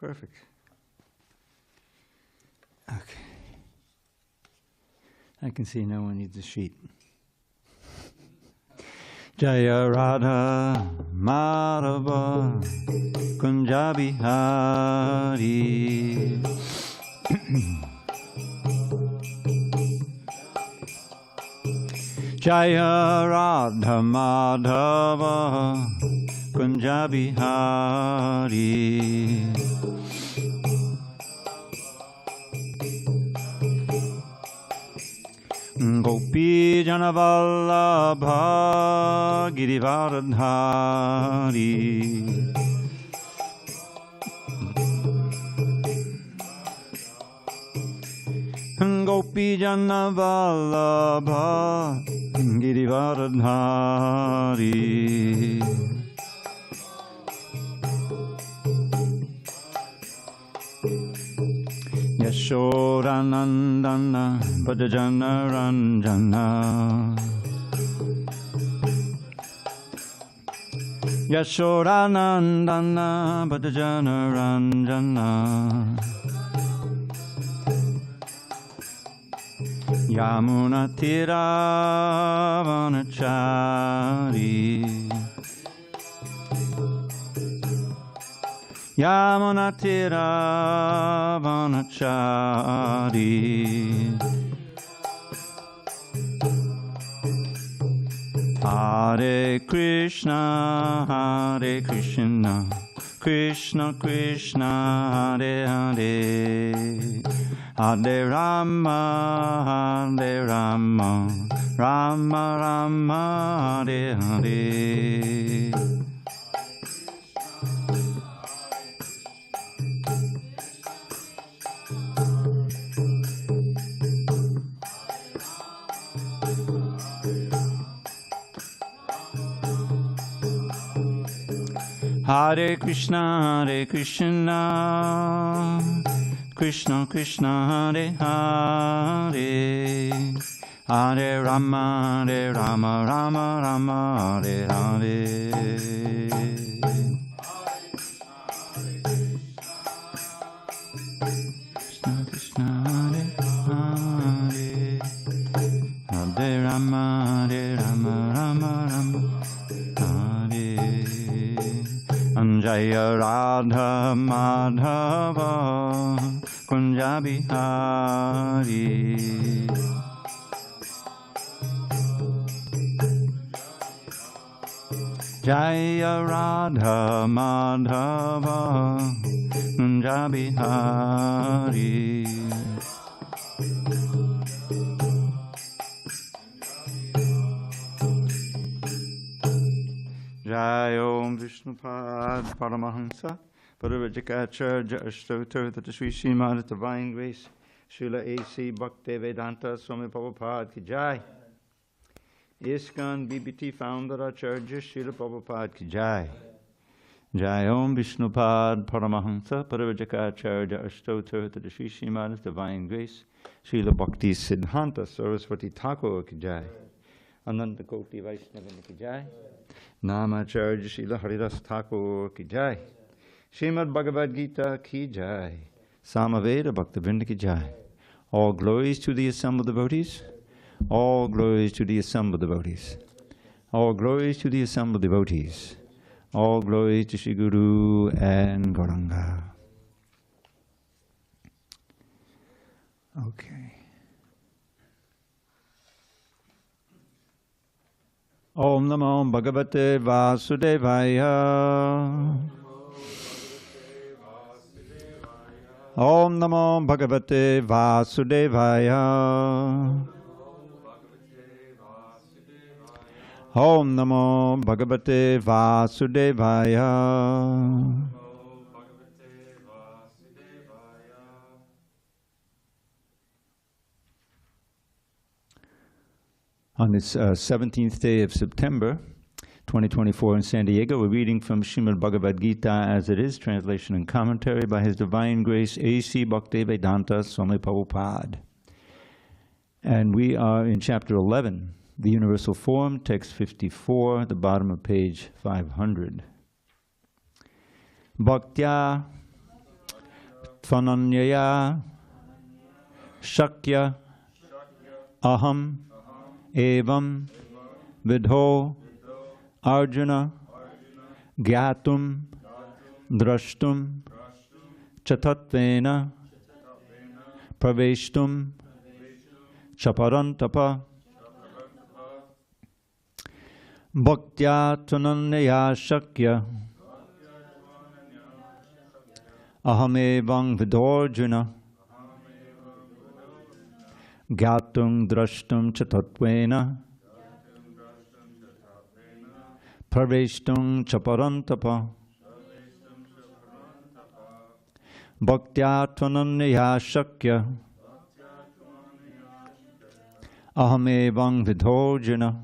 Perfect. Okay. I can see no one needs a sheet. Jaya Radha Madhava Kunjabi Hari. Jaya Radha Madhava Kunjabi Hari. Gopi Janavallabha Girivardhari. Gopi Janavallabha Girivardhari. Yashodanandana Bhajana Ranjana. Yashodanandana Bhajana Ranjana. Yamuna Tiravanachari. Yamuna Tiravanachari. Hare Krishna, Hare Krishna, Krishna Krishna, Hare Hare, Hare Rama, Hare Rama, Rama Rama, Hare Hare. Hare Krishna, Hare Krishna, Krishna Krishna, Hare Hare, Hare Rama, Hare Rama, Rama Rama, Hare Hare. Krishna Krishna, Hare Hare, Hare Rama, Hare Rama, Rama Rama, Hare. Jaya Radha Madhava Kunjabi Hari. Jaya Radha Madhava Kunjabi Hari. Jai Om Vishnupad Paramahansa Parivajikacharya Ashtotar Tata Sri Srimad Divine Grace Srila A.C. Bhaktivedanta Swami Prabhupada Ki Jai. ISKCON BBT Founder Acharya Srila Prabhupada Ki Jai. Jai Om Vishnupad Paramahansa Parivajikacharya Ashtotar Tata Sri Srimad Divine Grace Srila Bhakti Siddhanta Saraswati Thakur Ki Jai. Ananta Koti Vaishnavini Ki Jai. Namacharya Srila Haridas Thakur Ki Jai. Srimad Bhagavad Gita Ki Jai. Samaveda Bhaktivinoda Ki Jai. All glories to the assembled devotees. All glories to the assembled devotees. All glories to the assembled devotees. All glories to Shri Guru and Gauranga. Okay. Om Namo Bhagavate Vasudevaya. Om Namo Bhagavate Vasudevaya. Om Namo Bhagavate Vasudevaya. On this 17th day of September, 2024 in San Diego, we're reading from Srimad Bhagavad Gita as it is, translation and commentary by His Divine Grace A.C. Bhaktivedanta Swami Prabhupada. And we are in chapter 11, the Universal Form, text 54, the bottom of page 500. Bhaktya Tvananyaya Shakya Aham Evam Vidho Arjuna Gyatum Drashtum Chatatvena Praveshtum Chaparantapa Bhaktya Tvananyaya Shakya Ahamevang Vidorjuna Gyatung Drashtum Chatatvena Praveshtum Chaparantapa Bhaktya Tvananyaya Shakya Ahamevang Vidorjuna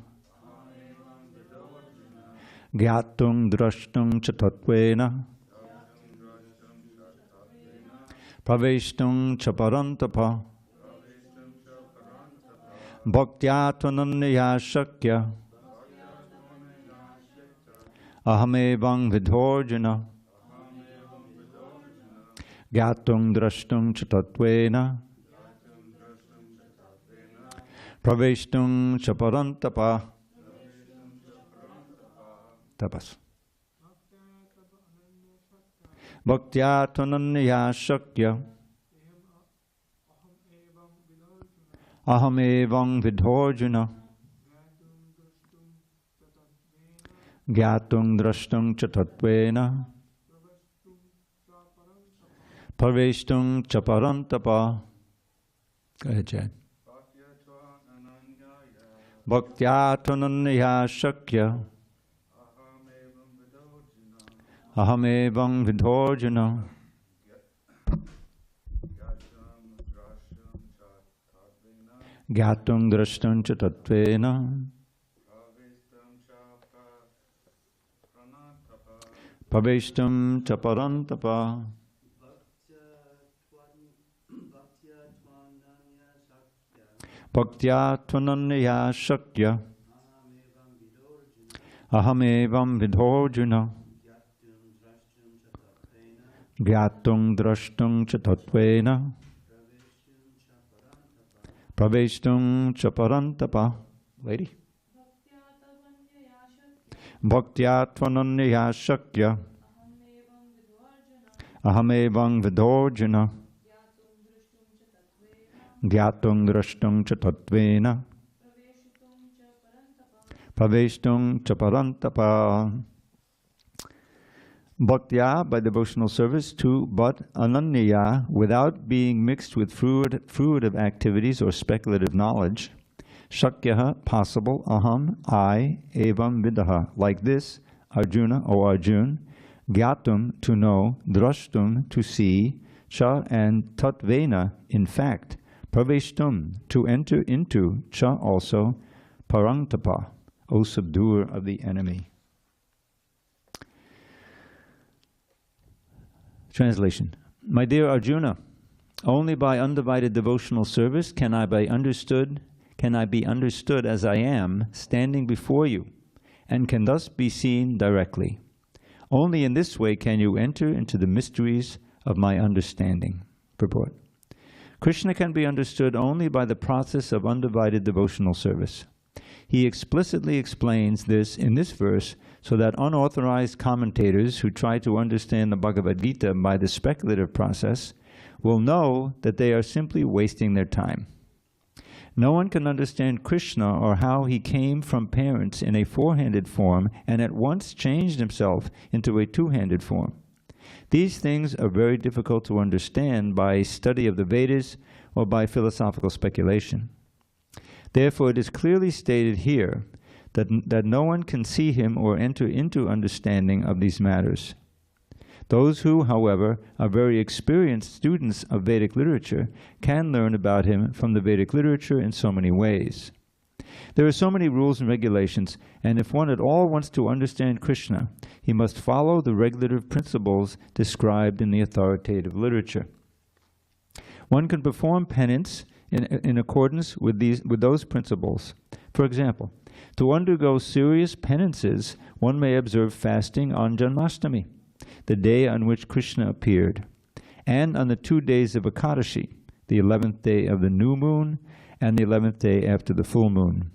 Gyatung Drashtum Chatatvena Praveshtum Chaparantapa Bhaktya Tvananyaya Shakya Ahamevang Vidorjuna Gyatung Drashtum Chatatvena Praveshtum Chaparantapa. Tapas. Bhaktya Tvananyaya Shakya Ahamevang Vidorjuna Gyatung Drashtum Chatatvena Praveshtum Chaparantapa. Go ahead, Chad. Bhaktya Tvananyaya Shakya Ahamevang Vidorjuna Gyatung Drashtum Chatatvena Praveshtum Chaparantapa Bhaktya Tvananyaya Shakya Ahamevam Vidorjuna Gyatung Drashtum Chatatvena Praveshtum Chaparantapa. Lady. Bhaktya Tvananyaya Shakya Ahamevang Vidorjuna Gyatung Drashtum Chatatvena Praveshtum Chaparantapa. Bhaktya, by devotional service, to but ananyaya, without being mixed with fruitive activities or speculative knowledge. Shakyaha, possible, aham, I, evam vidaha, like this, Arjuna, O Arjun, gyatum, to know, drashtum, to see, cha, and tatvena, in fact, praveshtum, to enter into, cha also, parantapa, O subduer of the enemy. Translation. My dear Arjuna, only by undivided devotional service can I be understood as I am, standing before you, and can thus be seen directly. Only in this way can you enter into the mysteries of my understanding. Purport. Krishna can be understood only by the process of undivided devotional service. He explicitly explains this in this verse so that unauthorized commentators who try to understand the Bhagavad Gita by the speculative process will know that they are simply wasting their time. No one can understand Krishna or how he came from parents in a four-handed form and at once changed himself into a two-handed form. These things are very difficult to understand by study of the Vedas or by philosophical speculation. Therefore, it is clearly stated here that no one can see him or enter into understanding of these matters. Those who, however, are very experienced students of Vedic literature can learn about him from the Vedic literature in so many ways. There are so many rules and regulations, and if one at all wants to understand Krishna, he must follow the regulative principles described in the authoritative literature. One can perform penance in accordance with those principles. For example, to undergo serious penances, one may observe fasting on Janmashtami, the day on which Krishna appeared, and on the 2 days of Ekadashi, the 11th day of the new moon and the 11th day after the full moon.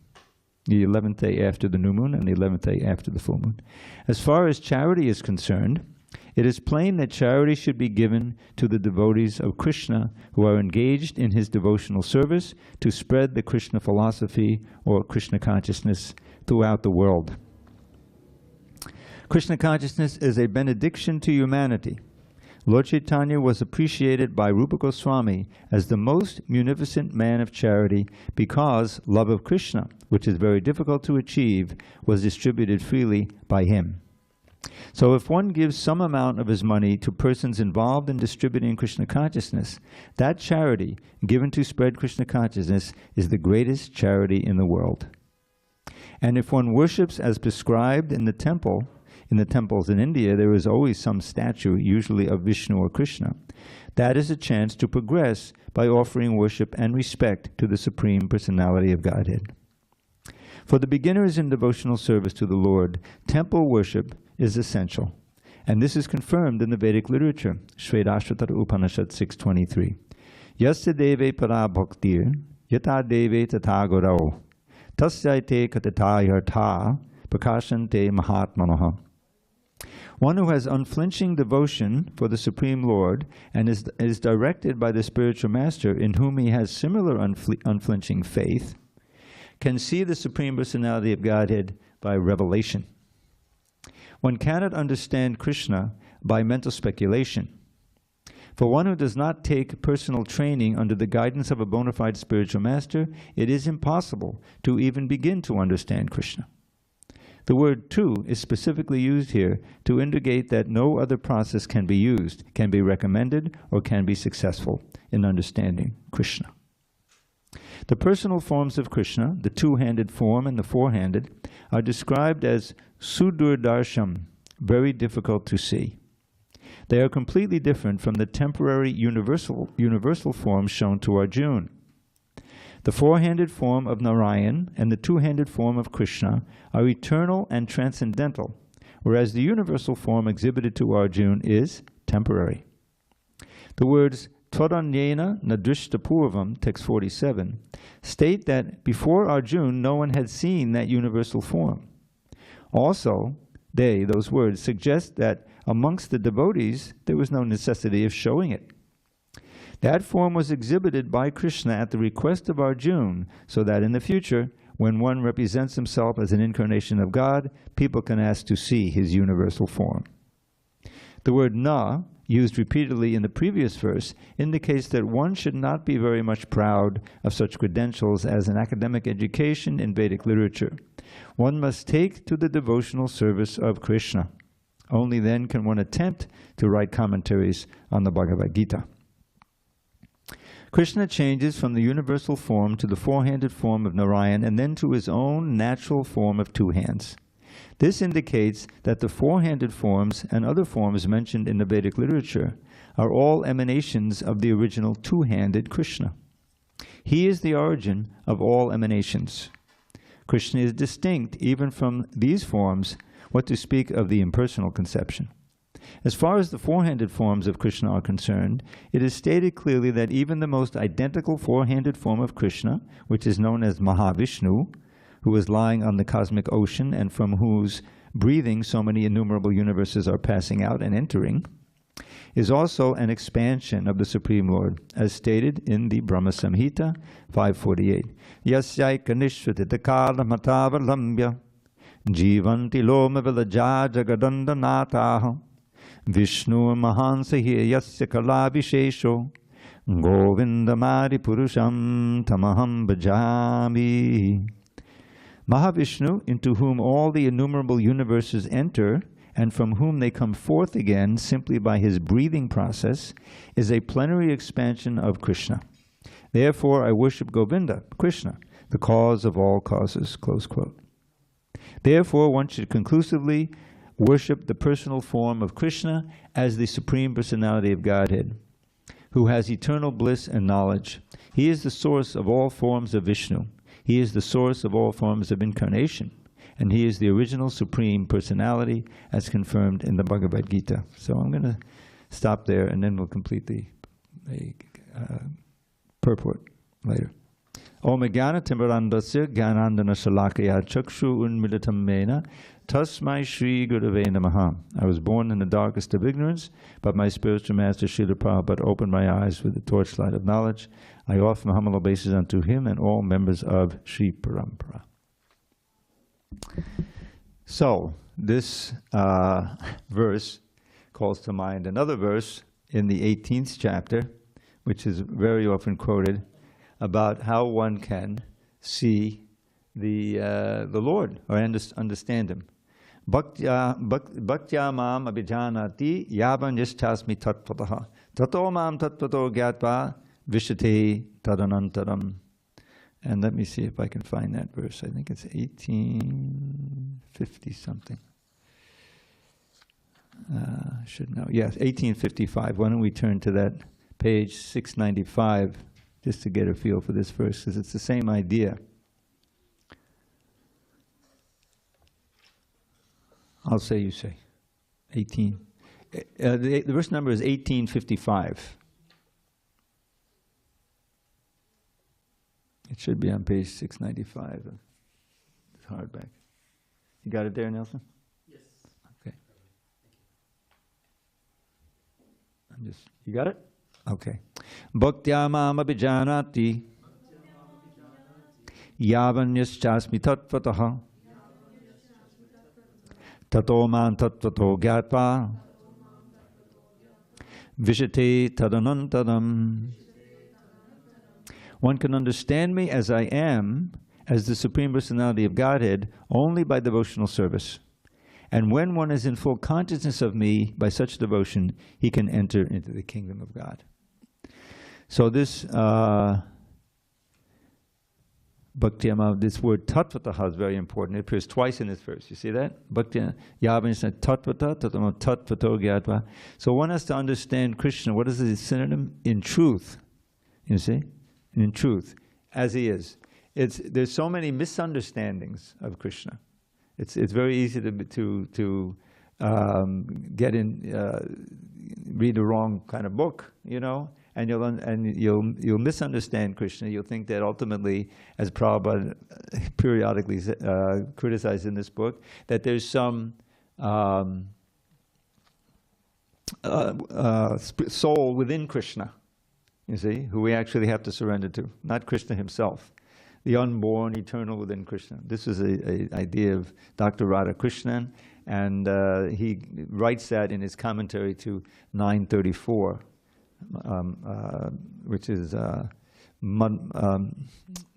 The 11th day after the new moon and the 11th day after the full moon. As far as charity is concerned, it is plain that charity should be given to the devotees of Krishna who are engaged in his devotional service to spread the Krishna philosophy or Krishna consciousness throughout the world. Krishna consciousness is a benediction to humanity. Lord Chaitanya was appreciated by Rupa Goswami as the most munificent man of charity because love of Krishna, which is very difficult to achieve, was distributed freely by him. So if one gives some amount of his money to persons involved in distributing Krishna consciousness, that charity given to spread Krishna consciousness is the greatest charity in the world. And if one worships as prescribed in the temple, in the temples in India, there is always some statue, usually of Vishnu or Krishna. That is a chance to progress by offering worship and respect to the Supreme Personality of Godhead. For the beginners in devotional service to the Lord, temple worship is essential. And this is confirmed in the Vedic literature, Shvedashvatara Upanishad 6.23. Yasya deve para bhaktir, yata deve tata gorao, tasyaite katatayartha, prakashante mahatmanaha. One who has unflinching devotion for the Supreme Lord and is directed by the spiritual master in whom he has similar unflinching faith can see the Supreme Personality of Godhead by revelation. One cannot understand Krishna by mental speculation. For one who does not take personal training under the guidance of a bona fide spiritual master, it is impossible to even begin to understand Krishna. The word "to" is specifically used here to indicate that no other process can be used, can be recommended, or can be successful in understanding Krishna. The personal forms of Krishna, the two-handed form and the four-handed, are described as sudurdarsham, very difficult to see. They are completely different from the temporary universal forms shown to Arjuna. The four-handed form of Narayan and the two-handed form of Krishna are eternal and transcendental, whereas the universal form exhibited to Arjuna is temporary. The words Tvaranyena Nadrishtapurvam, text 47, state that before Arjuna no one had seen that universal form. Also, those words, suggest that amongst the devotees there was no necessity of showing it. That form was exhibited by Krishna at the request of Arjuna, so that in the future, when one represents himself as an incarnation of God, people can ask to see his universal form. The word na, used repeatedly in the previous verse, indicates that one should not be very much proud of such credentials as an academic education in Vedic literature. One must take to the devotional service of Krishna. Only then can one attempt to write commentaries on the Bhagavad Gita. Krishna changes from the universal form to the four-handed form of Narayan and then to his own natural form of two hands. This indicates that the four-handed forms and other forms mentioned in the Vedic literature are all emanations of the original two-handed Krishna. He is the origin of all emanations. Krishna is distinct even from these forms, what to speak of the impersonal conception. As far as the four-handed forms of Krishna are concerned, it is stated clearly that even the most identical four-handed form of Krishna, which is known as Mahavishnu, who is lying on the cosmic ocean and from whose breathing so many innumerable universes are passing out and entering, is also an expansion of the Supreme Lord, as stated in the Brahma Samhita 548. Yasyaika nishvatita kala matavalambya jivanti loma vilaja jagadandanathah Vishnu mahansahi yasya kala vishesho govindamari purusham tamaham bhajami. Mahavishnu, into whom all the innumerable universes enter and from whom they come forth again simply by his breathing process, is a plenary expansion of Krishna. Therefore I worship Govinda, Krishna, the cause of all causes, close quote. Therefore one should conclusively worship the personal form of Krishna as the Supreme Personality of Godhead, who has eternal bliss and knowledge. He is the source of all forms of Vishnu. He is the source of all forms of incarnation. And he is the original Supreme Personality as confirmed in the Bhagavad Gita. So I'm going to stop there, and then we'll complete the purport later. Om Jnana Timbrandasya Jnanandana Shalakaya Chakshu Unmilitam Mena Tasmai Shri Gurave Namaha. I was born in the darkest of ignorance, but my spiritual master Srila Prabhupada opened my eyes with the torchlight of knowledge. I offer my humble obeisance unto him and all members of Sri Parampara. So, this verse calls to mind another verse in the 18th chapter, which is very often quoted, about how one can see the Lord or understand Him. Bhaktya mam abhijanati yavan yashtasmi tattvataha tato mam tattvato gyatva vishate tadanantaram. And let me see if I can find that verse. I think it's 1850 something. Should know. Yes, 1855. Why don't we turn to that page 695 just to get a feel for this verse, because it's the same idea. I'll say, you say. 18. The verse number is 1855. It should be on page 695. It's hardback. You got it there, Nelson? Yes. Okay. You got it? Okay. Bhaktya mam abhijanati yavan yaschasmi tattvataha tato man tattvato gyatva vishate tadanantadam. One can understand me as I am, as the Supreme Personality of Godhead, only by devotional service. And when one is in full consciousness of me by such devotion, he can enter into the kingdom of God. So this Bhaktiyama, this word tattvataha is very important. It appears twice in this verse. You see that? Bhaktiyama, yavan tattvata, tatama tattvato gyatva. So one has to understand Krishna. What is the synonym? In truth. You see? In truth, as he is. There's so many misunderstandings of Krishna. It's very easy to get in, read the wrong kind of book, you know, and you'll misunderstand Krishna. You'll think that ultimately, as Prabhupada periodically criticized in this book, that there's some soul within Krishna, you see, who we actually have to surrender to, not Krishna himself. The unborn, eternal within Krishna. This is an idea of Dr. Radhakrishnan, and he writes that in his commentary to 934, which is Manmana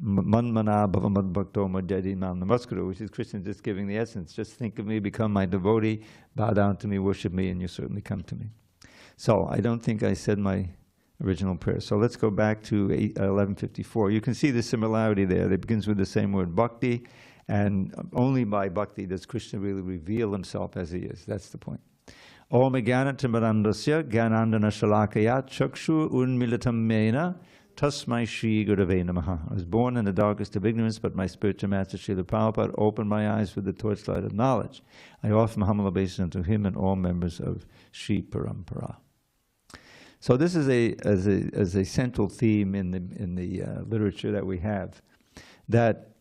Bhavamad Bhakto Madhyadi Nam Namaskuru, which is Krishna just giving the essence. Just think of me, become my devotee, bow down to me, worship me, and you certainly come to me. So I don't think I said my original prayer. So let's go back to 1154. You can see the similarity there. It begins with the same word, bhakti, and only by bhakti does Krishna really reveal himself as he is. That's the point. Om Jnana Timbrandasya Jnanandana Shalakaya Chakshu Unmilitam Mena Tasmai Shri Gurave Namaha. I was born in the darkest of ignorance, but my spiritual master Srila Prabhupada opened my eyes with the torchlight of knowledge. I offer my humble obeisance unto him and all members of Sri Parampara. So this is a central theme in the literature that we have, that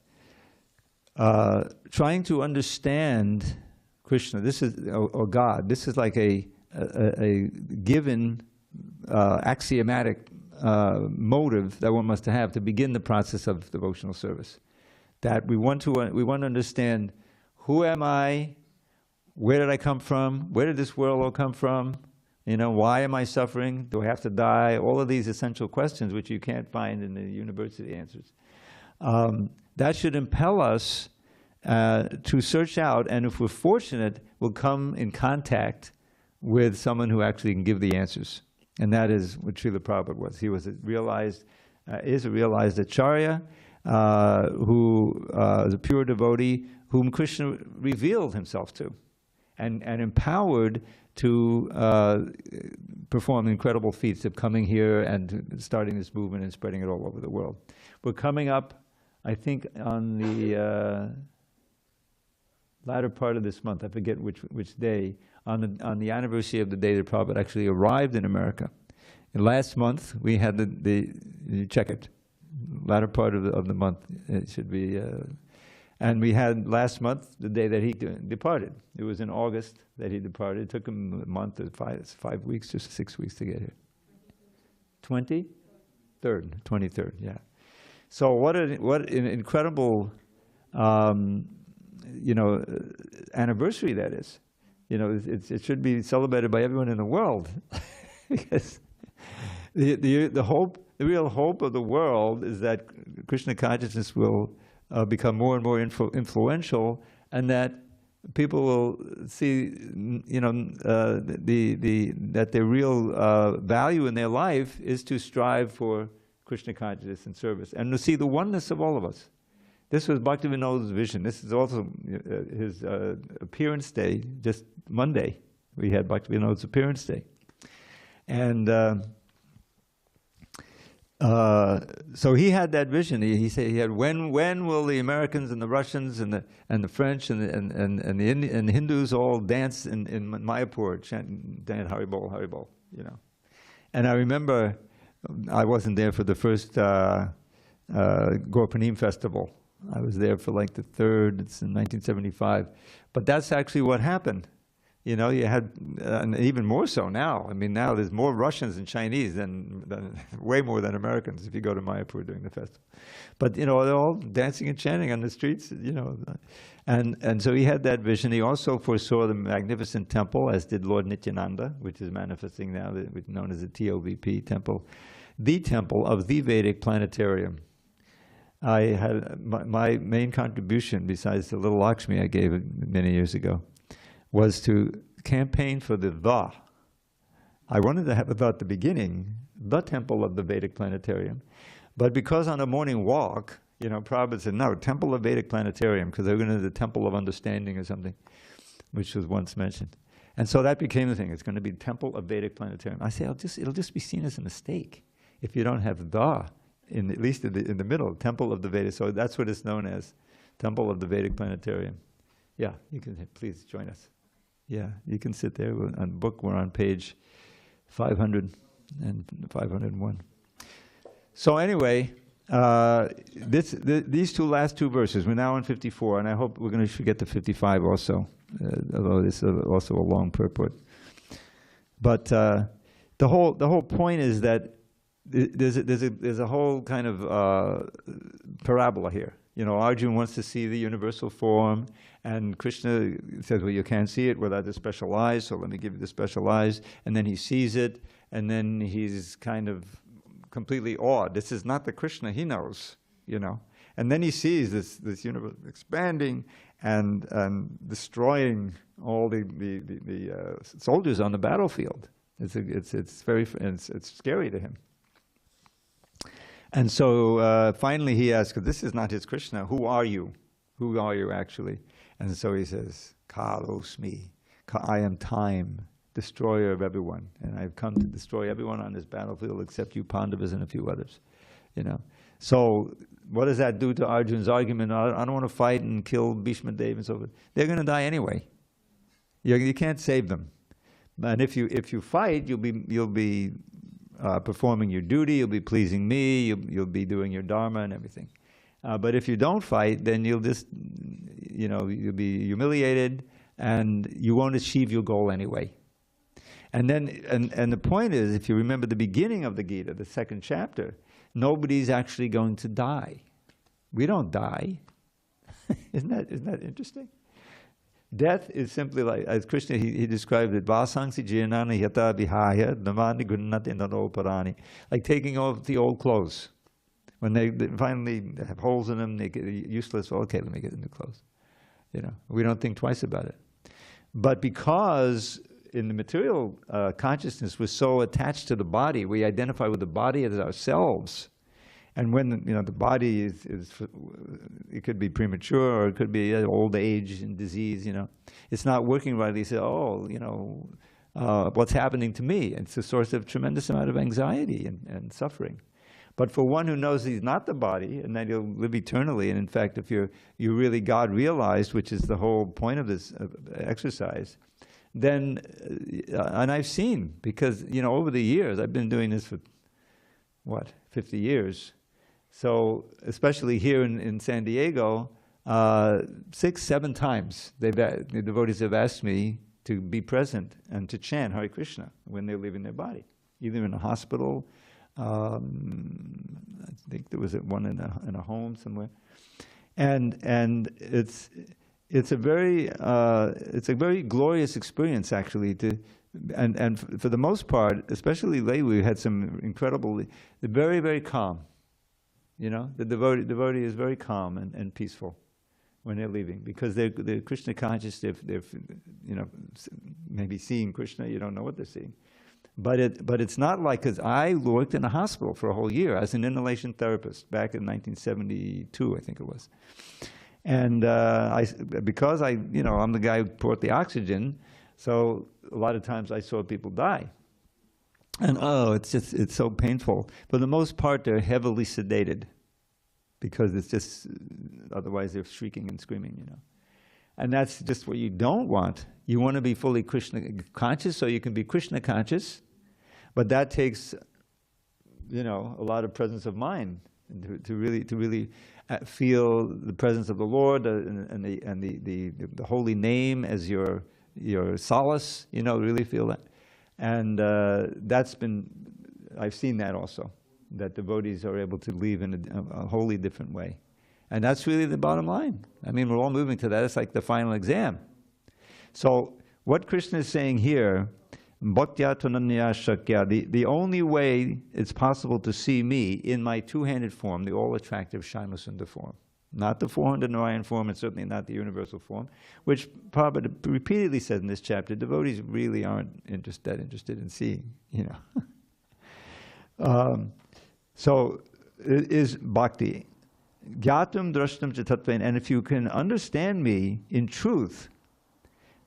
trying to understand Krishna, this is or God, this is like a given axiomatic motive that one must have to begin the process of devotional service. That we want to understand, who am I? Where did I come from? Where did this world all come from? You know, why am I suffering? Do I have to die? All of these essential questions which you can't find in the university answers. That should impel us to search out, and if we're fortunate, we'll come in contact with someone who actually can give the answers. And that is what Srila Prabhupada was. He was is a realized acharya who is a pure devotee whom Krishna revealed himself to and empowered to perform incredible feats of coming here and starting this movement and spreading it all over the world. We're coming up, I think, on the latter part of this month, I forget which day, on the anniversary of the day that Prabhupada actually arrived in America. And last month we had you check it, latter part of the month it should be, and we had last month the day that he departed. It was in August that he departed. It took him a month or 5 weeks, just 6 weeks to get here. 23rd, yeah. So what an incredible, anniversary that is. It should be celebrated by everyone in the world, because the real hope of the world is that Krishna consciousness will become more and more influential, and that people will see, that their real value in their life is to strive for Krishna consciousness and service, and to see the oneness of all of us. This was Bhaktivinoda's vision. This is also his appearance day. Just Monday, we had Bhaktivinoda's appearance day, and so he had that vision. He said he had when will the Americans and the Russians and the French and the Hindus all dance in Mayapur, chant Haribol, Haribol, And I remember I wasn't there for the first Gaurapanim festival. I was there for like the third. It's in 1975, but that's actually what happened. You had, and even more so now. I mean, now there's more Russians and Chinese than way more than Americans if you go to Mayapur during the festival. But they're all dancing and chanting on the streets. And so he had that vision. He also foresaw the magnificent temple, as did Lord Nityananda, which is manifesting now, known as the TOVP temple, the temple of the Vedic planetarium. I had my main contribution, besides the little Lakshmi I gave many years ago, was to campaign for the "the." I wanted to have about the beginning, the temple of the Vedic planetarium. But because on a morning walk, Prabhupada said, no, temple of Vedic planetarium, because they were going to do the temple of understanding or something, which was once mentioned. And so that became the thing. It's going to be temple of Vedic planetarium. I say, it'll just be seen as a mistake if you don't have "the," at least in the middle, temple of the Vedic. So that's what it's known as, temple of the Vedic planetarium. Yeah, you can please join us. Yeah, you can sit there on the book. We're on page 500 and 501. So anyway, these last two verses, we're now on 54, and I hope we're going to get to 55 also, although this is also a long purport. But the whole point is that there's a whole kind of parabola here. Arjuna wants to see the universal form, and Krishna says, well, you can't see it without the special eyes, so let me give you the special eyes. And then he sees it, and then he's kind of completely awed. This is not the Krishna he knows, And then he sees this universe expanding and destroying all the soldiers on the battlefield. It's scary to him. And so finally he asks, this is not his Krishna, who are you? Who are you actually? And so he says, Kalosmi, I am time, destroyer of everyone. And I've come to destroy everyone on this battlefield except you Pandavas and a few others. So what does that do to Arjuna's argument? I don't want to fight and kill Bhishma Dev and so forth. They're going to die anyway. You can't save them. And if you fight, you'll be performing your duty, you'll be pleasing me, you'll be doing your dharma and everything. But if you don't fight, then you'll just, you'll be humiliated, and you won't achieve your goal anyway. And then, and the point is, if you remember the beginning of the Gita, the second chapter, nobody's actually going to die. We don't die. Isn't that interesting? Death is simply like, as Krishna, he described it, vasangsi jirnani yata vihaya namani gunnati nanoparani, like taking off the old clothes. When they finally have holes in them, they get useless. Well, okay, let me get the new clothes. We don't think twice about it. But because in the material consciousness we're so attached to the body, we identify with the body as ourselves. And when the body is it could be premature, or it could be old age and disease. It's not working right. You say, what's happening to me? It's a source of tremendous amount of anxiety and suffering. But for one who knows he's not the body, and that he'll live eternally, and in fact, if you're really God realized, which is the whole point of this exercise, then, and I've seen, because, over the years, I've been doing this for, 50 years. So, especially here in San Diego, 6, 7 times the devotees have asked me to be present and to chant Hare Krishna when they're leaving their body, either in a hospital, I think there was one in a home somewhere, and it's a very glorious experience, actually. And for the most part, especially lately, we had some incredible, very, very calm. The devotee is very calm and peaceful when they're leaving, because they're Krishna conscious. They're maybe seeing Krishna. You don't know what they're seeing, but it's not like, because I worked in a hospital for a whole year as an inhalation therapist back in 1972, I think it was. And because I'm the guy who brought the oxygen, so a lot of times I saw people die. And it's so painful. For the most part, they're heavily sedated, because it's just, otherwise they're shrieking and screaming, And that's just what you don't want. You want to be fully Krishna conscious, so you can be Krishna conscious, but that takes, a lot of presence of mind to really feel the presence of the Lord and the holy name as your solace. Really feel that, and I've seen that also, that devotees are able to leave in a wholly different way, and that's really the bottom line. I mean, we're all moving to that. It's like the final exam. So what Krishna is saying here, Bhaktya Tananya Shakya, the only way it's possible to see me in my two-handed form, the all-attractive Shyamasundar form, not the 400 Narayan form, and certainly not the universal form, which Prabhupada repeatedly said in this chapter, devotees really aren't interested in seeing, So it is bhakti. Gyatum drashtam cha tattvain, and if you can understand me in truth,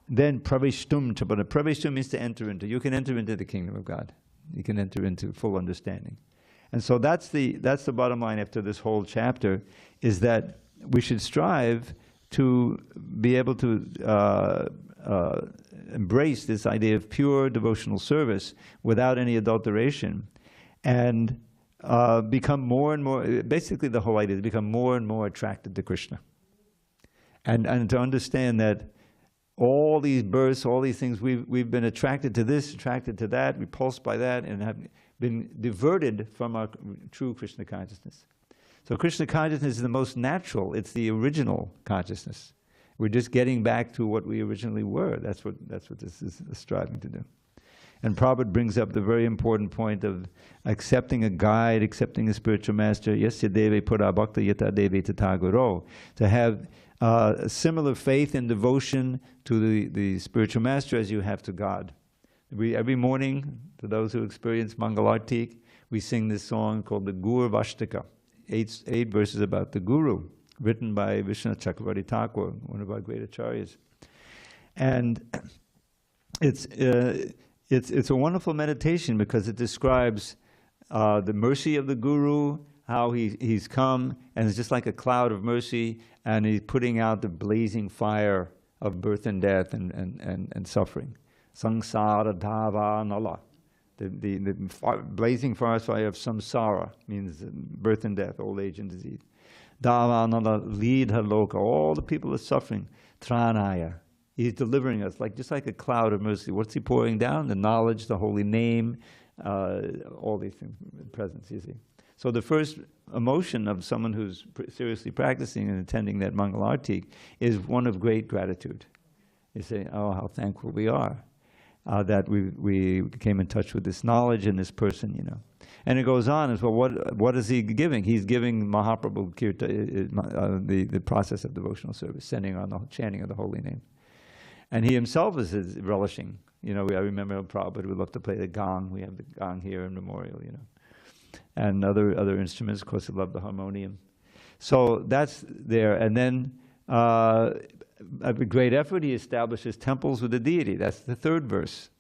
then praveshtum chabana. Praveshtum means to enter into. You can enter into the kingdom of God. You can enter into full understanding. And so that's the bottom line after this whole chapter, is that we should strive to be able to embrace this idea of pure devotional service without any adulteration, and become more and more, basically the whole idea is become more and more attracted to Krishna. And to understand that all these births, all these things, we've been attracted to this, attracted to that, repulsed by that, and have been diverted from our true Krishna consciousness. So Krishna consciousness is the most natural. It's the original consciousness. We're just getting back to what we originally were. That's what this is striving to do. And Prabhupada brings up the very important point of accepting a guide, accepting a spiritual master. Yasya deve pura bhakta yata deve tata guru. To have similar faith and devotion to the spiritual master as you have to God. Every morning, to those who experience Mangalartik, we sing this song called the Gur Vashtaka, 8 verses about the Guru, written by Vishwanath Chakravarti Thakur, one of our great acharyas. And it's a wonderful meditation, because it describes the mercy of the Guru, how he's come, and it's just like a cloud of mercy, and he's putting out the blazing fire of birth and death and suffering. Samsara dhava nala. The blazing fire of samsara means birth and death, old age and disease. Dhava nala lidha loka. All the people are suffering. Tranaya. He's delivering us, just like a cloud of mercy. What's he pouring down? The knowledge, the holy name, all these things, presence, you see. So the first emotion of someone who's seriously practicing and attending that Mangalartik is one of great gratitude. You say, oh, how thankful we are that we came in touch with this knowledge and this person, And it goes on as well, what is he giving? He's giving Mahaprabhu Kirta, the process of devotional service, sending on the chanting of the holy name. And he himself is relishing. I remember Prabhupada would love to play the gong. We have the gong here in Memorial, And other instruments, of course, he loved the harmonium. So that's there. And then, with great effort, he establishes temples with the deity. That's the 3rd verse.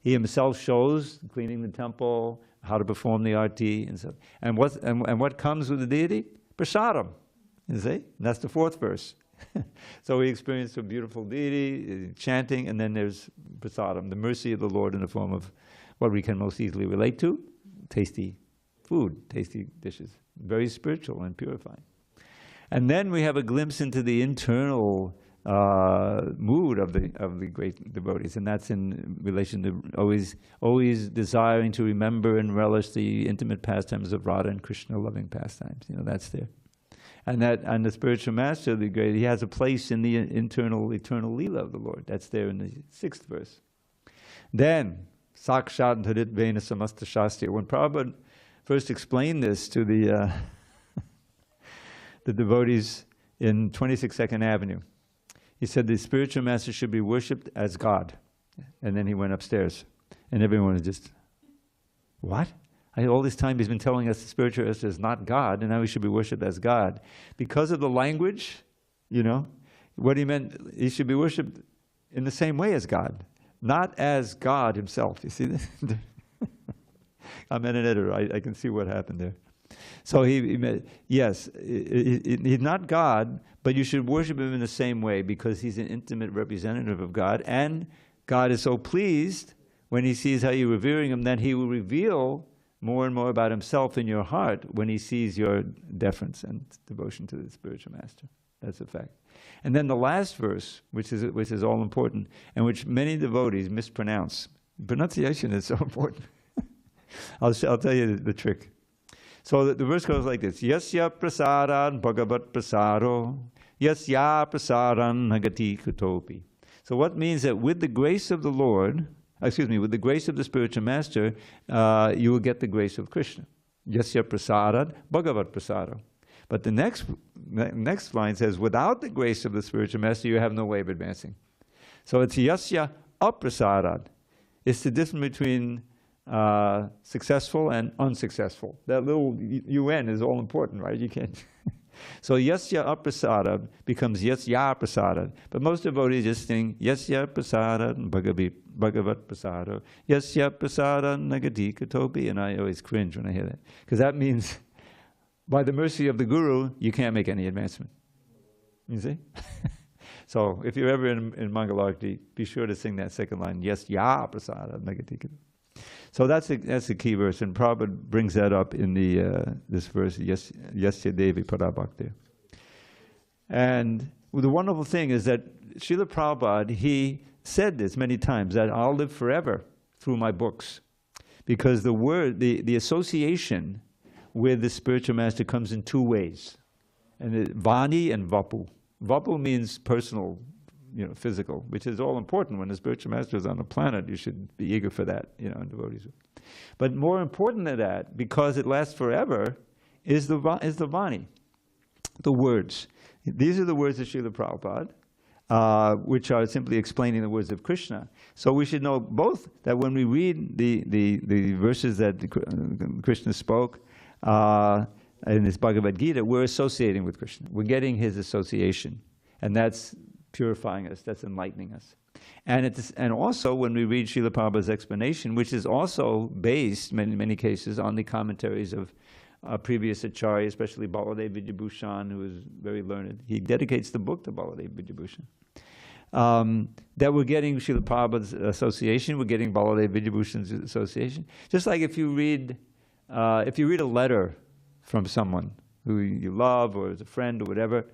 He himself shows cleaning the temple, how to perform the arti, and so. And what comes with the deity? Prasadam. You see? And that's the 4th verse. So we experience a beautiful deity, chanting, and then there's prasadam, the mercy of the Lord in the form of what we can most easily relate to, tasty food, tasty dishes, very spiritual and purifying. And then we have a glimpse into the internal mood of the great devotees, and that's in relation to always desiring to remember and relish the intimate pastimes of Radha and Krishna, loving pastimes. That's there. And the spiritual master, the great, he has a place in the internal, eternal Leela of the Lord. That's there in the 6th verse. Then, Sakshat Harit Vena Samasta Shastri. When Prabhupada first explained this to the devotees in 26 Second Avenue, he said the spiritual master should be worshipped as God. And then he went upstairs. And everyone was just, what? All this time he's been telling us the spiritual master is not God, and now he should be worshipped as God. Because of the language, what he meant, he should be worshipped in the same way as God, not as God himself. You see this? I'm an editor. I can see what happened there. So he meant, yes, he's not God, but you should worship him in the same way because he's an intimate representative of God, and God is so pleased when he sees how you're revering him that he will reveal more and more about himself in your heart when he sees your deference and devotion to the spiritual master. That's a fact. And then the last verse, which is all important, and which many devotees mispronounce. Pronunciation is so important. I'll tell you the trick. So the verse goes like this: Yasya prasadan bhagavat prasaro, yasya prasadan nagati kutopi. So what means that with the grace of the Lord, with the grace of the spiritual master, you will get the grace of Krishna. Yasya prasadan bhagavat prasaro. But the next line says, without the grace of the spiritual master, you have no way of advancing. So it's yasya aprasadan. It's the difference between successful and unsuccessful. That little UN is all important, right? You can't. So yasya aprasada becomes yasya prasada. But most devotees just sing yasya prasada bhagavat prasada, yasya prasada nagati katopi, and I always cringe when I hear that. Because that means by the mercy of the Guru, you can't make any advancement. You see? So if you're ever in Mangalarti, be sure to sing that second line, yasya prasada nagati katopi. So that's the key verse, and Prabhupada brings that up in this verse, Yasya Devi Parabhakti. And the wonderful thing is that Srila Prabhupada, he said this many times, that I'll live forever through my books. Because the word, the association with the spiritual master comes in 2 ways. And Vani and Vapu. Vapu means personal, physical, which is all important. When the spiritual master is on the planet, you should be eager for that, and devotees. But more important than that, because it lasts forever, is the Vani, the words. These are the words of Srila Prabhupada, which are simply explaining the words of Krishna. So we should know both that when we read the verses that Krishna spoke in this Bhagavad Gita, we're associating with Krishna. We're getting his association. And that's purifying us, that's enlightening us. And also when we read Srila Prabhupada's explanation, which is also based, in many cases, on the commentaries of previous acharyas, especially Baladev Vidyabhushan, who is very learned. He dedicates the book to Baladev Vidyabhushan. That we're getting Srila Prabhupada's association, we're getting Baladev Vidyabhushan's association. Just like if you read a letter from someone who you love or is a friend or whatever,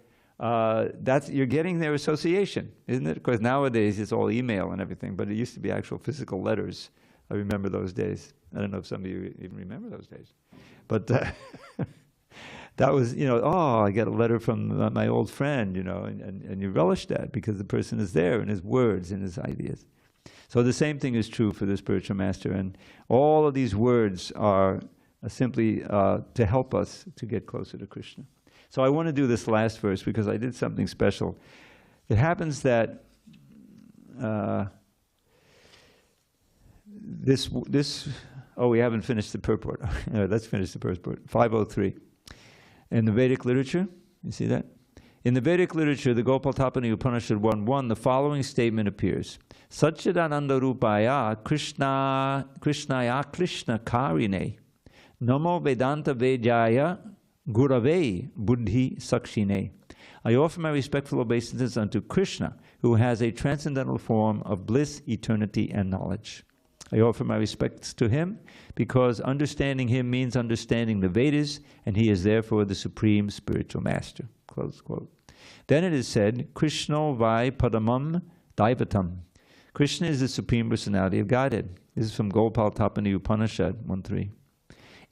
you're getting their association, isn't it? Because nowadays it's all email and everything, but it used to be actual physical letters. I remember those days. I don't know if some of you even remember those days. But that was, I get a letter from my old friend, and you relish that because the person is there in his words and his ideas. So the same thing is true for the spiritual master, and all of these words are simply to help us to get closer to Krishna. So I want to do this last verse because I did something special. It happens that we haven't finished the purport. Let's finish the purport. 503. In the Vedic literature, you see that? In the Vedic literature, the Gopaltapani Upanishad 1.1, the following statement appears. Satchidananda Rupaya Krishnaya Krishna Karine Namo Vedanta Vejaya Gurave Buddhi Sakshine I offer my respectful obeisances unto Krishna, who has a transcendental form of bliss, eternity, and knowledge. I offer my respects to him because understanding him means understanding the Vedas, and he is therefore the supreme spiritual master. Close quote. Then it is said, Krishna vai padamam daivatam. Krishna is the Supreme Personality of Godhead. This is from Gopal Tapani Upanishad 1.3.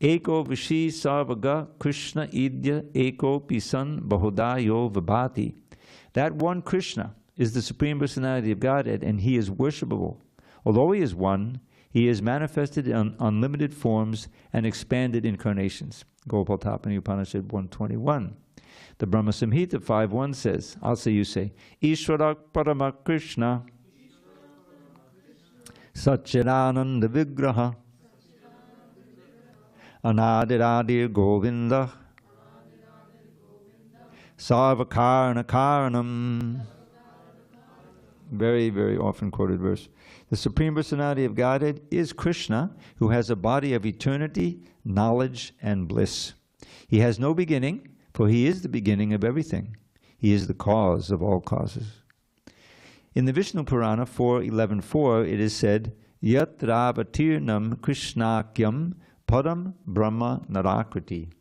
Eko vishi sarvaga Krishna idya eko pisan bahudayo vibhati. That one Krishna is the Supreme Personality of Godhead, and he is worshipable. Although he is one, he is manifested in unlimited forms and expanded incarnations. Gopal Tapani Upanishad 1.21. The Brahma Samhita 5.1 says, also you say, Ishwarak Parama Krishna Satchidananda Vigraha Anadiradir Govinda Sarvakarna Karanam. Very, very often quoted verse. The Supreme Personality of Godhead is Krishna, who has a body of eternity, knowledge, and bliss. He has no beginning, for he is the beginning of everything. He is the cause of all causes. In the Vishnu Purana 4.11.4, it is said, Yat Ravatirnam Krishnakyam Padam Brahma Narakriti.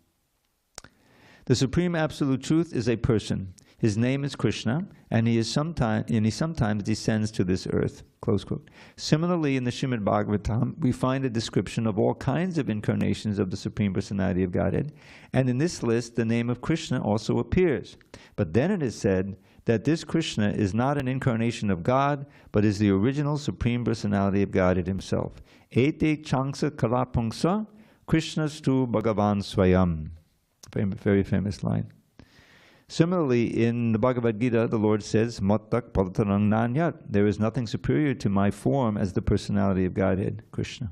The Supreme Absolute Truth is a person. His name is Krishna, and he sometimes descends to this earth. Close quote. Similarly, in the Srimad Bhagavatam, we find a description of all kinds of incarnations of the Supreme Personality of Godhead, and in this list, the name of Krishna also appears. But then it is said that this Krishna is not an incarnation of God, but is the original Supreme Personality of Godhead himself. Ete changsa kalapungsa Krishnastu Bhagavan Swayam. Very famous line. Similarly, in the Bhagavad Gita, the Lord says, Mattak palatarang nanyat. There is nothing superior to my form as the personality of Godhead, Krishna.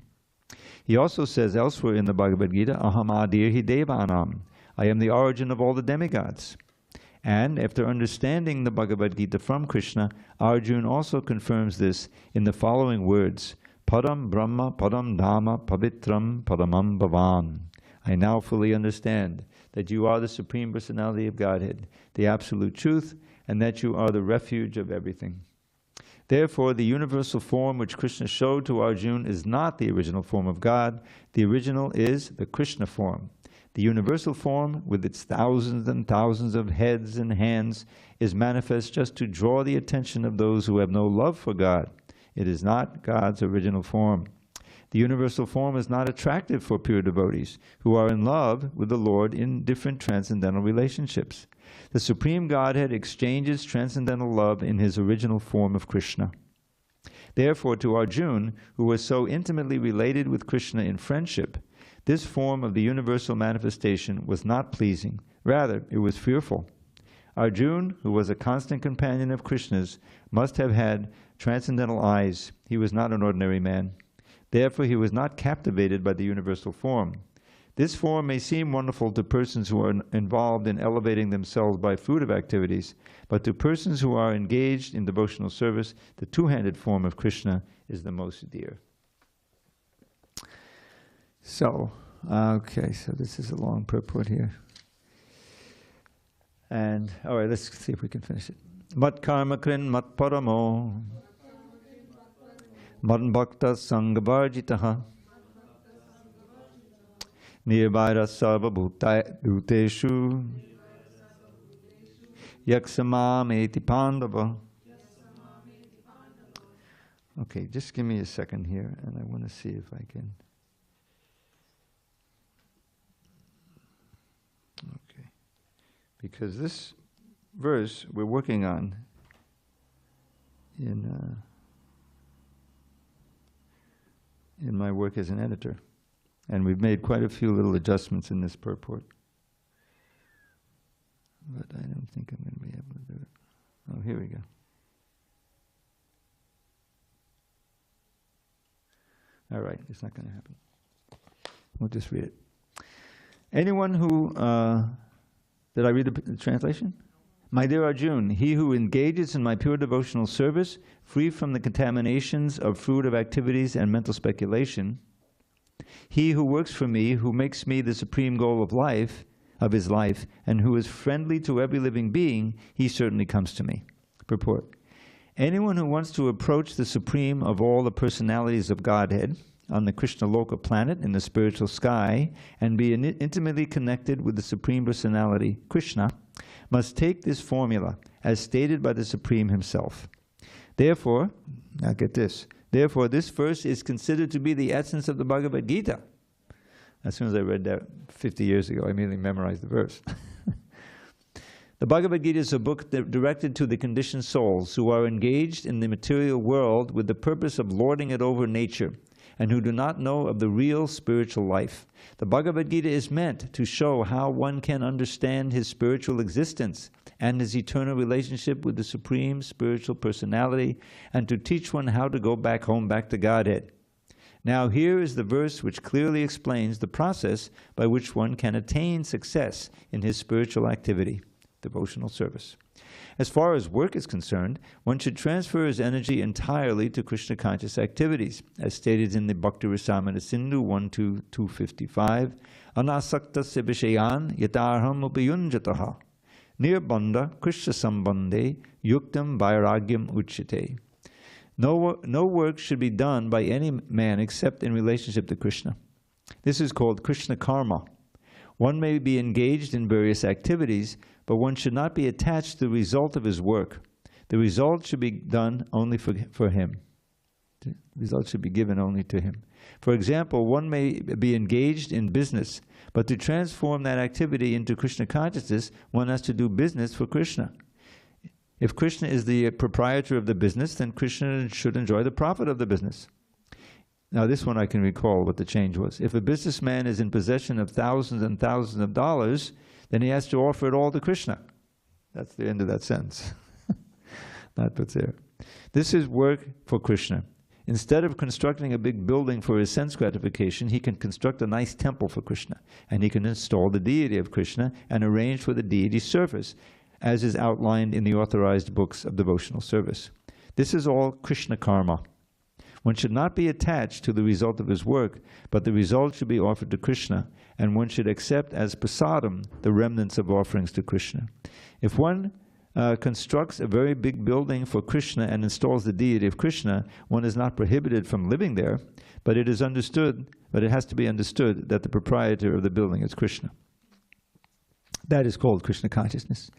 He also says elsewhere in the Bhagavad Gita, Aham adirhi devanam. I am the origin of all the demigods. And after understanding the Bhagavad Gita from Krishna, Arjuna also confirms this in the following words, Padam Brahma, Padam Dhamma, Pavitram, Padamam Bhavan. I now fully understand that you are the Supreme Personality of Godhead, the Absolute Truth, and that you are the refuge of everything. Therefore, the universal form which Krishna showed to Arjuna is not the original form of God. The original is the Krishna form. The universal form, with its thousands and thousands of heads and hands, is manifest just to draw the attention of those who have no love for God. It is not God's original form. The universal form is not attractive for pure devotees who are in love with the Lord in different transcendental relationships. The Supreme Godhead exchanges transcendental love in his original form of Krishna. Therefore, to Arjuna, who was so intimately related with Krishna in friendship, this form of the universal manifestation was not pleasing. Rather, it was fearful. Arjuna, who was a constant companion of Krishna's, must have had transcendental eyes. He was not an ordinary man. Therefore, he was not captivated by the universal form. This form may seem wonderful to persons who are involved in elevating themselves by fruitive activities, but to persons who are engaged in devotional service, the two-handed form of Krishna is the most dear. So, okay, so this is a long purport here. And, all right, let's see if we can finish it. Mat karma krin mat paramo man bhakta sangvarjitaha nirvaira sarva bhuteshu yaksamam eti pandava. Okay, just give me a second here, and I want to see if I can. Okay, because this verse we're working on in my work as an editor. And we've made quite a few little adjustments in this purport. But I don't think I'm going to be able to do it. Oh, here we go. All right, it's not going to happen. We'll just read it. Anyone who... did I read the translation? My dear Arjuna, he who engages in my pure devotional service, free from the contaminations of fruitive activities and mental speculation, he who works for me, who makes me the supreme goal of life, of his life and who is friendly to every living being, he certainly comes to me. Purport. Anyone who wants to approach the supreme of all the personalities of Godhead on the Krishna Loka planet in the spiritual sky and be intimately connected with the Supreme Personality, Krishna, must take this formula as stated by the Supreme himself. Therefore, now get this, therefore this verse is considered to be the essence of the Bhagavad Gita. As soon as I read that 50 years ago, I immediately memorized the verse. The Bhagavad Gita is a book directed to the conditioned souls who are engaged in the material world with the purpose of lording it over nature, and who do not know of the real spiritual life. The Bhagavad Gita is meant to show how one can understand his spiritual existence and his eternal relationship with the Supreme Spiritual Personality, and to teach one how to go back home, back to Godhead. Now here is the verse which clearly explains the process by which one can attain success in his spiritual activity, devotional service. As far as work is concerned, one should transfer his energy entirely to Krishna conscious activities, as stated in the Bhakti Rasamrita Sindhu 1.2.255, Anasakta Sibhishayan Yatarham Upayunjataha Nirbandha Krishna Sambandhe Yuktam Vairagyam Uchyate. No work should be done by any man except in relationship to Krishna. This is called Krishna karma. One may be engaged in various activities, but one should not be attached to the result of his work. The result should be done only for him. The result should be given only to him. For example, one may be engaged in business, but to transform that activity into Krishna consciousness, one has to do business for Krishna. If Krishna is the proprietor of the business, then Krishna should enjoy the profit of the business. Now this one I can recall what the change was. If a businessman is in possession of thousands and thousands of dollars, then he has to offer it all to Krishna. That's the end of that sentence. Not what's there. This is work for Krishna. Instead of constructing a big building for his sense gratification, he can construct a nice temple for Krishna, and he can install the deity of Krishna and arrange for the deity's service, as is outlined in the authorized books of devotional service. This is all Krishna karma. One should not be attached to the result of his work, but the result should be offered to Krishna, and one should accept as prasadam the remnants of offerings to Krishna. If one constructs a very big building for Krishna and installs the deity of Krishna, one is not prohibited from living there, but it has to be understood that the proprietor of the building is Krishna. That is called Krishna consciousness.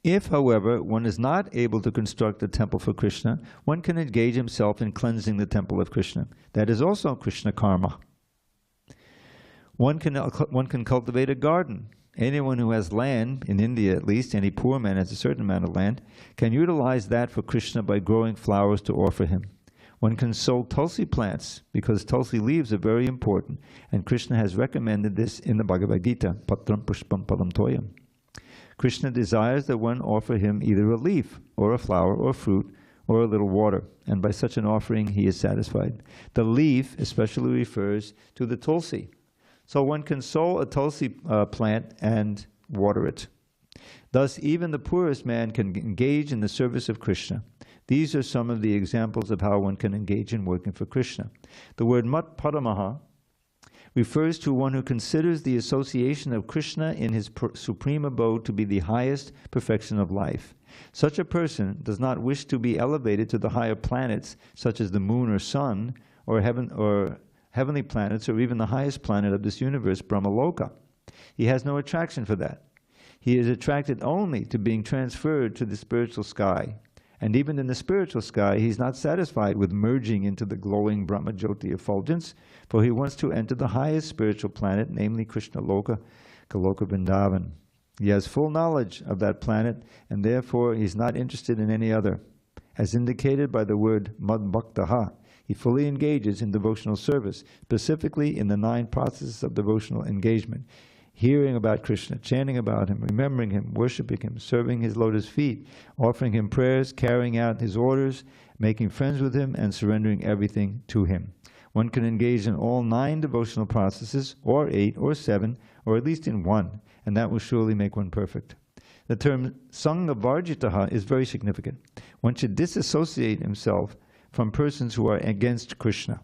If, however, one is not able to construct a temple for Krishna, one can engage himself in cleansing the temple of Krishna. That is also Krishna karma. One can cultivate a garden. Anyone who has land, in India at least, any poor man has a certain amount of land, can utilize that for Krishna by growing flowers to offer him. One can sow tulsi plants, because tulsi leaves are very important, and Krishna has recommended this in the Bhagavad Gita, Patram Pushpam Palam Toyam. Krishna desires that one offer him either a leaf, or a flower, or fruit, or a little water, and by such an offering he is satisfied. The leaf especially refers to the tulsi. So one can sow a tulsi plant and water it. Thus, even the poorest man can engage in the service of Krishna. These are some of the examples of how one can engage in working for Krishna. The word mat padamaha refers to one who considers the association of Krishna in his supreme abode to be the highest perfection of life. Such a person does not wish to be elevated to the higher planets, such as the moon or sun, or heavenly planets, or even the highest planet of this universe, Brahmaloka. He has no attraction for that. He is attracted only to being transferred to the spiritual sky. And even in the spiritual sky, he is not satisfied with merging into the glowing Brahmajyoti effulgence, for he wants to enter the highest spiritual planet, namely Krishna Loka, Goloka Vrindavan. He has full knowledge of that planet, and therefore he is not interested in any other. As indicated by the word mad bhaktaha, he fully engages in devotional service, specifically in the 9 processes of devotional engagement. Hearing about Krishna, chanting about him, remembering him, worshipping him, serving his lotus feet, offering him prayers, carrying out his orders, making friends with him, and surrendering everything to him. One can engage in all 9 devotional processes, or 8, or 7, or at least in 1, and that will surely make one perfect. The term Sangha Varjitaha is very significant. One should disassociate himself from persons who are against Krishna.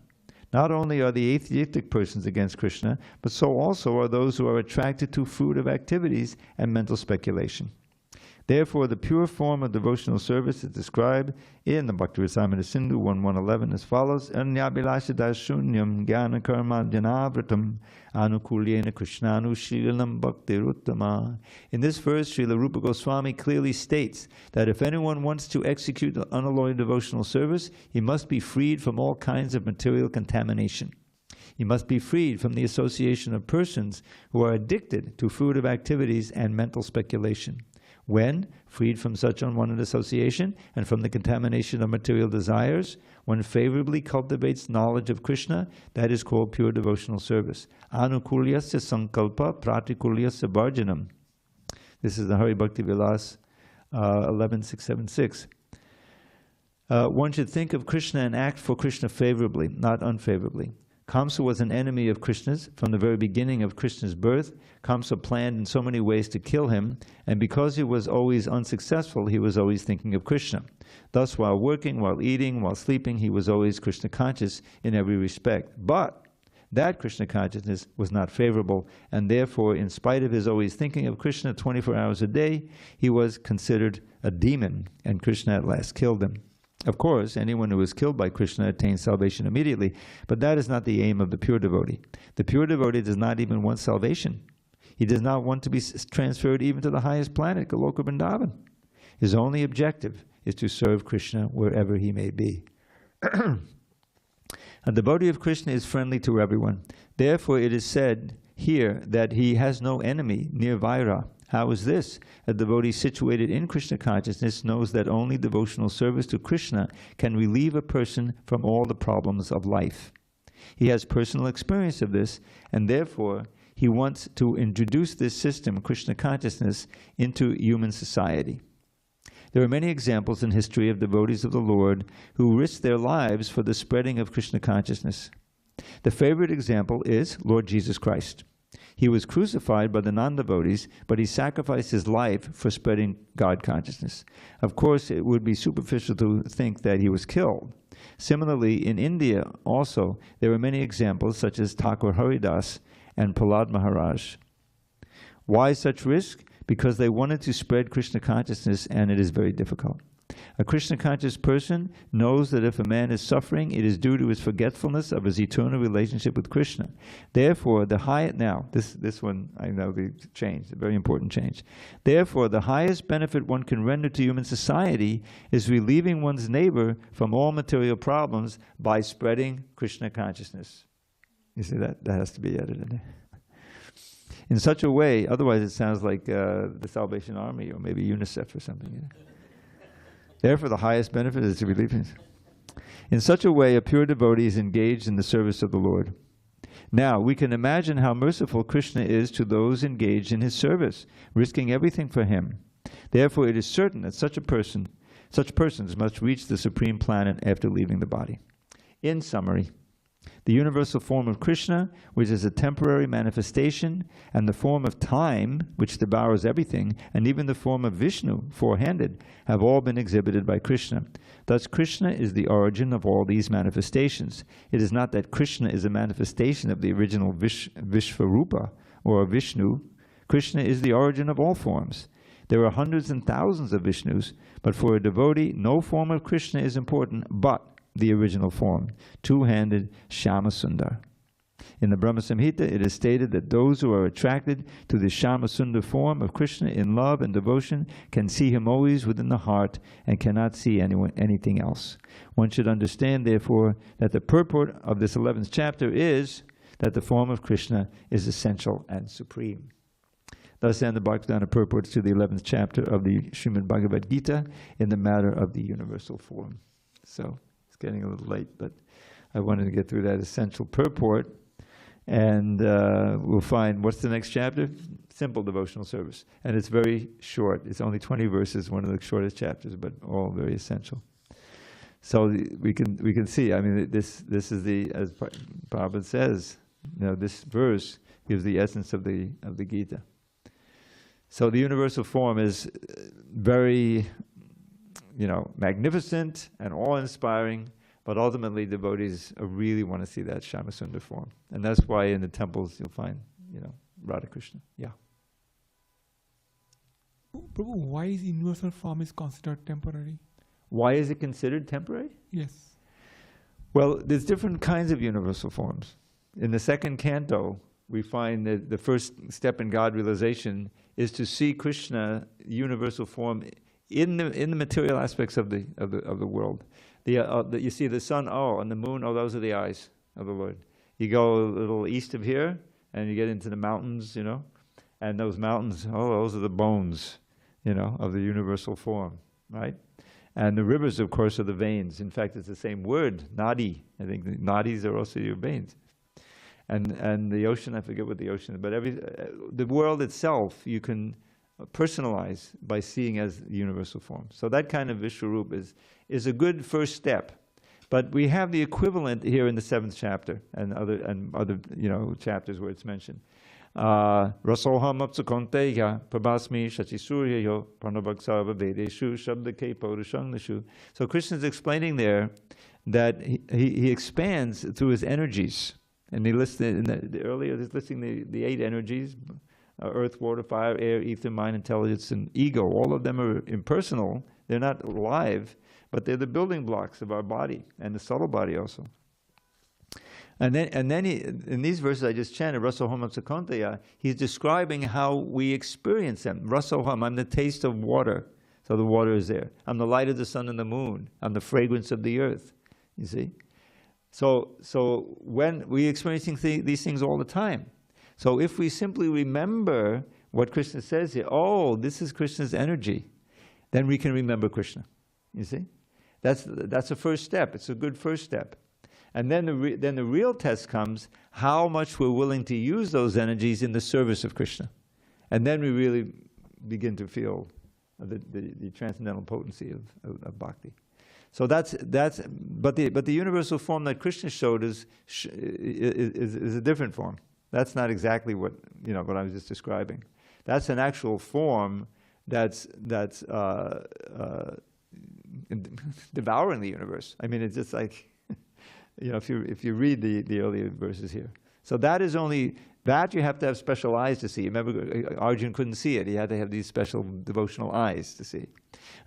Not only are the atheistic persons against Krishna, but so also are those who are attracted to fruitive activities and mental speculation. Therefore, the pure form of devotional service is described in the Bhakti Rasamrita Sindhu 1.1.11 as follows: Anyabhilasha shunyam jnana karma janavratam anukulyena krishnanu shrilam bhaktiruttama. In this verse, Srila Rupa Goswami clearly states that if anyone wants to execute unalloyed devotional service, he must be freed from all kinds of material contamination. He must be freed from the association of persons who are addicted to fruitive activities and mental speculation. When freed from such unwanted association and from the contamination of material desires, one favorably cultivates knowledge of Krishna. That is called pure devotional service. Anukulyasya sankalpa pratikulyasya bharjanam. This is the Hari Bhakti Vilas 11.676. One should think of Krishna and act for Krishna favorably, not unfavorably. Kamsa was an enemy of Krishna's. From the very beginning of Krishna's birth, Kamsa planned in so many ways to kill him, and because he was always unsuccessful, he was always thinking of Krishna. Thus, while working, while eating, while sleeping, he was always Krishna conscious in every respect. But that Krishna consciousness was not favorable, and therefore, in spite of his always thinking of Krishna 24 hours a day, he was considered a demon, and Krishna at last killed him. Of course, anyone who is killed by Krishna attains salvation immediately, but that is not the aim of the pure devotee. The pure devotee does not even want salvation. He does not want to be transferred even to the highest planet, Goloka Vrindavan. His only objective is to serve Krishna wherever he may be. A devotee of Krishna is friendly to everyone. Therefore, it is said here that he has no enemy near Vaira. How is this? A devotee situated in Krishna consciousness knows that only devotional service to Krishna can relieve a person from all the problems of life. He has personal experience of this, and therefore he wants to introduce this system, Krishna consciousness, into human society. There are many examples in history of devotees of the Lord who risked their lives for the spreading of Krishna consciousness. The favorite example is Lord Jesus Christ. He was crucified by the non-devotees, but he sacrificed his life for spreading God consciousness. Of course, it would be superficial to think that he was killed. Similarly, in India also, there are many examples such as Thakur Haridas and Prahlad Maharaj. Why such risk? Because they wanted to spread Krishna consciousness, and it is very difficult. A Krishna conscious person knows that if a man is suffering, it is due to his forgetfulness of his eternal relationship with Krishna. Therefore, this one, I know the change, a very important change. Therefore, the highest benefit one can render to human society is relieving one's neighbor from all material problems by spreading Krishna consciousness. You see, that has to be edited. In such a way, otherwise it sounds like the Salvation Army or maybe UNICEF or something. You know? Therefore, the highest benefit is to relieve him. In such a way, a pure devotee is engaged in the service of the Lord. Now, we can imagine how merciful Krishna is to those engaged in his service, risking everything for him. Therefore, it is certain that such persons must reach the supreme planet after leaving the body. In summary, the universal form of Krishna, which is a temporary manifestation, and the form of time, which devours everything, and even the form of Vishnu, four-handed, have all been exhibited by Krishna. Thus, Krishna is the origin of all these manifestations. It is not that Krishna is a manifestation of the original Vishvarupa, or Vishnu. Krishna is the origin of all forms. There are hundreds and thousands of Vishnus, but for a devotee, no form of Krishna is important but the original form, two-handed Shyamasundar. In the Brahma Samhita, it is stated that those who are attracted to the Shyamasundar form of Krishna in love and devotion can see him always within the heart and cannot see anything else. One should understand, therefore, that the purport of this 11th chapter is that the form of Krishna is essential and supreme. Thus end the Bhaktivedanta purports to the 11th chapter of the Srimad Bhagavad Gita in the matter of the universal form. So, getting a little late, but I wanted to get through that essential purport, and we'll find, what's the next chapter? Simple devotional service. And it's very short. It's only 20 verses, one of the shortest chapters, but all very essential. So we can see, I mean, this is the, as Prabhupada says, you know, this verse gives the essence of the Gita. So the universal form is very, you know, magnificent and awe-inspiring, But ultimately, devotees really want to see that Shyamasundar form. And that's why in the temples you'll find, Radha Krishna. Yeah. Prabhu, why is universal form is considered temporary? Why is it considered temporary? Yes. Well, there's different kinds of universal forms. In the second canto, we find that the first step in God realization is to see Krishna universal form in the material aspects of the world. You see the sun, and the moon, those are the eyes of the Lord. You go a little east of here, and you get into the mountains, and those mountains, those are the bones, of the universal form, right? And the rivers, of course, are the veins. In fact, it's the same word, nadi. I think the nadis are also your veins. And the ocean, I forget what the ocean is, but the world itself you can personalize by seeing as the universal form. So that kind of Vishwarup is a good first step. But we have the equivalent here in the 7th chapter and other chapters where it's mentioned. Rasoham apsakonteya prabhasmi shachisuryayo pranabhaksava vedeshu shabdake paurushangneshu. So Krishna is explaining there that he expands through his energies. And he listed earlier, he's listing the 8 energies: earth, water, fire, air, ether, mind, intelligence, and ego. All of them are impersonal. They're not alive, but they're the building blocks of our body and the subtle body also. And then he, in these verses I just chanted, Rasoham Apsakonteya, he's describing how we experience them. Rasoham, I'm the taste of water. So the water is there. I'm the light of the sun and the moon. I'm the fragrance of the earth. You see? So when we're experiencing these things all the time. So if we simply remember what Krishna says here, this is Krishna's energy, then we can remember Krishna. You see? That's a first step. It's a good first step. And then the real test comes, how much we're willing to use those energies in the service of Krishna. And then we really begin to feel the transcendental potency of bhakti. So but the universal form that Krishna showed is a different form. That's not exactly what I was just describing. That's an actual form that's devouring the universe. I mean, it's just like if you read the earlier verses here. So that is only that you have to have special eyes to see. Remember, Arjuna couldn't see it. He had to have these special devotional eyes to see.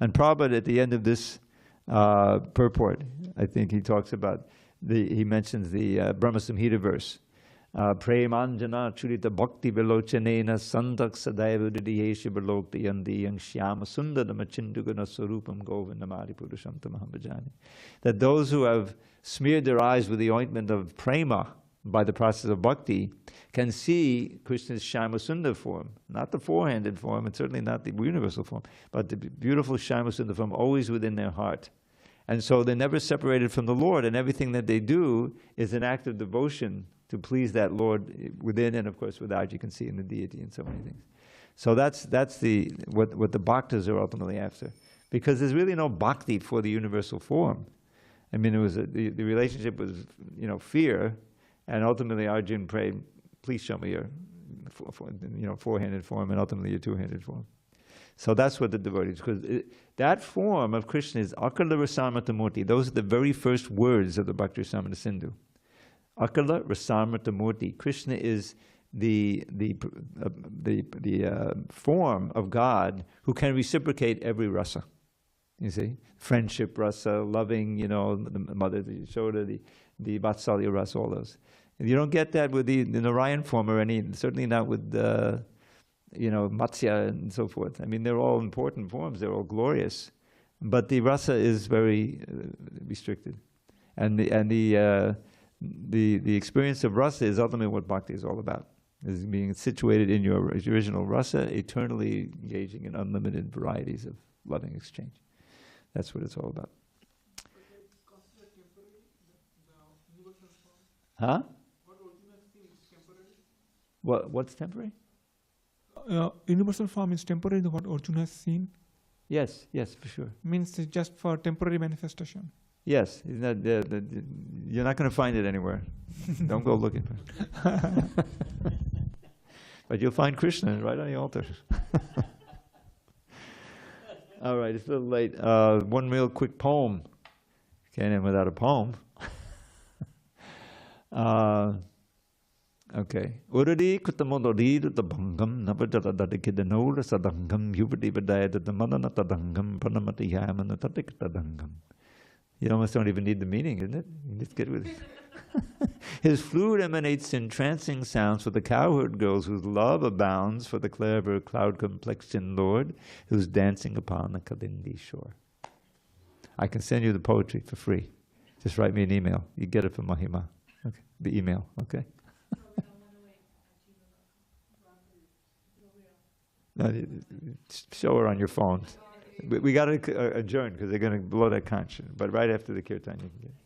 And Prabhupada at the end of this purport, I think he talks about he mentions the Brahma Samhita verse. Premanjana churita bhakti vilochanena sandak sadaiva didiyesha vilokti yandiyang shyama sundaram achindugana sarupam govindamadi purusham tamaham bhajani. That those who have smeared their eyes with the ointment of prema by the process of bhakti can see Krishna's Shyamasundar form, not the four-handed form, and certainly not the universal form, but the beautiful Shyamasundar form always within their heart. And so they're never separated from the Lord, and everything that they do is an act of devotion to please that Lord within and, of course, without. You can see in the deity and so many things. So that's what the bhaktas are ultimately after. Because there's really no bhakti for the universal form. I mean, the relationship was, fear, and ultimately Arjuna prayed, please show me your four-handed form and ultimately your two-handed form. So that's what the devotees, because that form of Krishna is Akala Rasamrita Murti. Those are the very first words of the Bhakti Rasamrita Sindhu. Akala Rasamrita Murti. Krishna is the form of God who can reciprocate every rasa. You see, friendship rasa, loving, the mother, the Yashoda, the Vatsalya rasa, all those. And you don't get that with the Narayan form or certainly not with Matsya and so forth. I mean, they're all important forms. They're all glorious, but the rasa is very restricted, and the experience of rasa is ultimately what bhakti is all about. Is being situated in your original rasa, eternally engaging in unlimited varieties of loving exchange. That's what it's all about. Huh? What's temporary? Universal form is temporary, what Arjuna has seen? Yes, for sure. Means it's just for temporary manifestation. Yes, you're not going to find it anywhere. Don't go looking for it. But you'll find Krishna right on the altar. All right, it's a little late. One real quick poem. Can't end without a poem. Okay. Uradi kutamodori the bangam, Navajata the Kidanola Sadangam, Yupati Badaya the Madana Tadangam, Panamati Yaman, Tatik Tadangam. You almost don't even need the meaning, isn't it? You just get with it. His flute emanates entrancing sounds for the cowherd girls whose love abounds for the clever cloud-complexioned Lord who's dancing upon the Kalindi shore. I can send you the poetry for free. Just write me an email. You get it from Mahima. Okay. The email, okay? No, show her on your phone. We got to adjourn because they're going to blow that conscience. But right after the kirtan, you can get it.